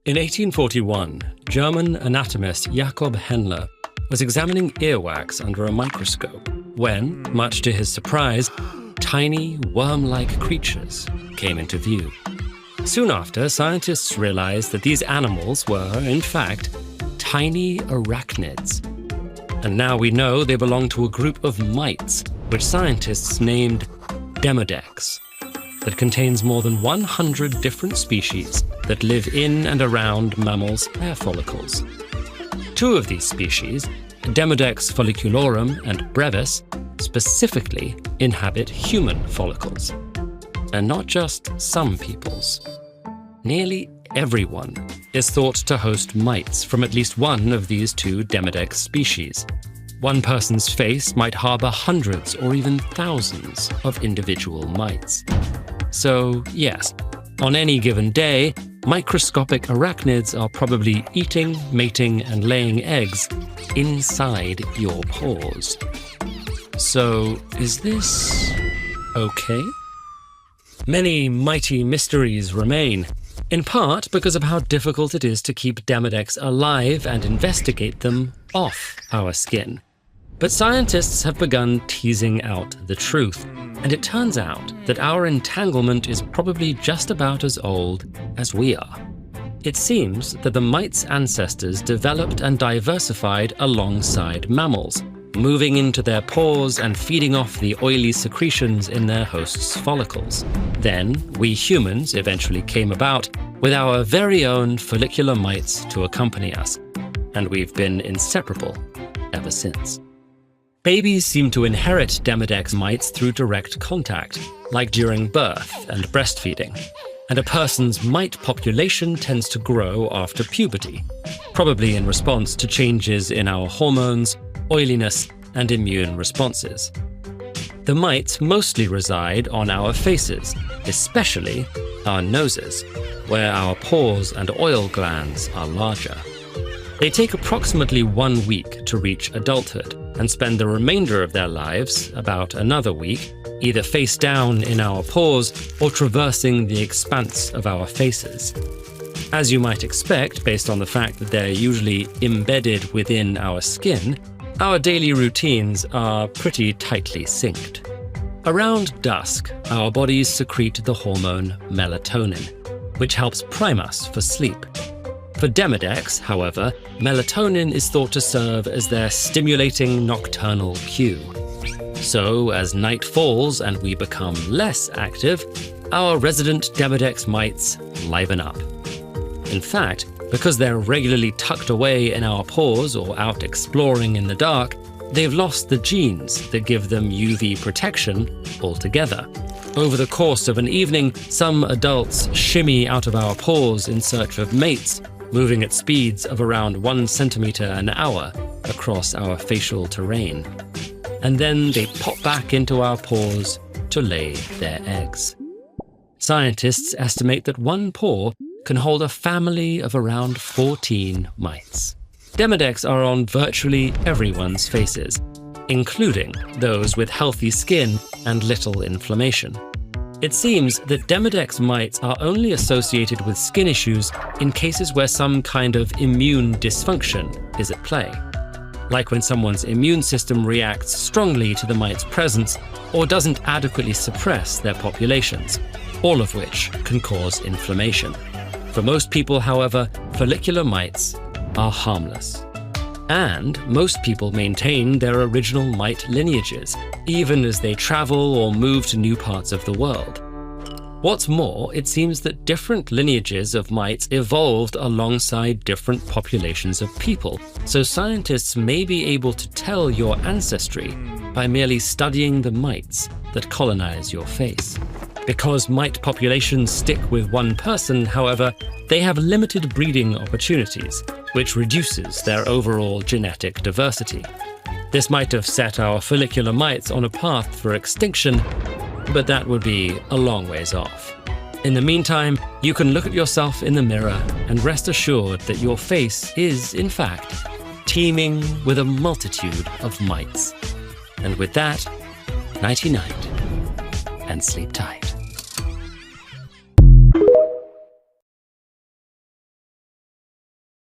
In 1841, German anatomist Jakob Henle was examining earwax under a microscope when, much to his surprise, tiny worm-like creatures came into view. Soon after, scientists realized that these animals were, in fact, tiny arachnids. And now we know they belong to a group of mites, which scientists named Demodex, that contains more than 100 different species that live in and around mammals' hair follicles. Two of these species, Demodex folliculorum and brevis, specifically inhabit human follicles. And not just some people's. Nearly everyone is thought to host mites from at least one of these two Demodex species. One person's face might harbor hundreds or even thousands of individual mites. So, yes, on any given day, microscopic arachnids are probably eating, mating, and laying eggs inside your pores. So, is this okay? Many mighty mysteries remain, in part because of how difficult it is to keep Demodex alive and investigate them off our skin. But scientists have begun teasing out the truth, and it turns out that our entanglement is probably just about as old as we are. It seems that the mites' ancestors developed and diversified alongside mammals, moving into their pores and feeding off the oily secretions in their hosts' follicles. Then, we humans eventually came about with our very own follicular mites to accompany us, and we've been inseparable ever since. Babies seem to inherit Demodex mites through direct contact, like during birth and breastfeeding, and a person's mite population tends to grow after puberty, probably in response to changes in our hormones, oiliness, and immune responses. The mites mostly reside on our faces, especially our noses, where our pores and oil glands are larger. They take approximately 1 week to reach adulthood and spend the remainder of their lives, about another week, either face down in our pores or traversing the expanse of our faces. As you might expect, based on the fact that they're usually embedded within our skin, our daily routines are pretty tightly synced. Around dusk, our bodies secrete the hormone melatonin, which helps prime us for sleep. For Demodex, however, melatonin is thought to serve as their stimulating nocturnal cue. So, as night falls and we become less active, our resident Demodex mites liven up. In fact, because they're regularly tucked away in our pores or out exploring in the dark, they've lost the genes that give them UV protection altogether. Over the course of an evening, some adults shimmy out of our pores in search of mates, moving at speeds of around 1 centimeter an hour across our facial terrain. And then they pop back into our pores to lay their eggs. Scientists estimate that one pore can hold a family of around 14 mites. Demodex are on virtually everyone's faces, including those with healthy skin and little inflammation. It seems that Demodex mites are only associated with skin issues in cases where some kind of immune dysfunction is at play, like when someone's immune system reacts strongly to the mite's presence or doesn't adequately suppress their populations, all of which can cause inflammation. For most people, however, follicular mites are harmless. And most people maintain their original mite lineages, even as they travel or move to new parts of the world. What's more, it seems that different lineages of mites evolved alongside different populations of people, so scientists may be able to tell your ancestry by merely studying the mites that colonize your face. Because mite populations stick with one person, however, they have limited breeding opportunities, which reduces their overall genetic diversity. This might have set our follicular mites on a path for extinction, but that would be a long ways off. In the meantime, you can look at yourself in the mirror and rest assured that your face is, in fact, teeming with a multitude of mites. And with that, nighty-night, and sleep tight.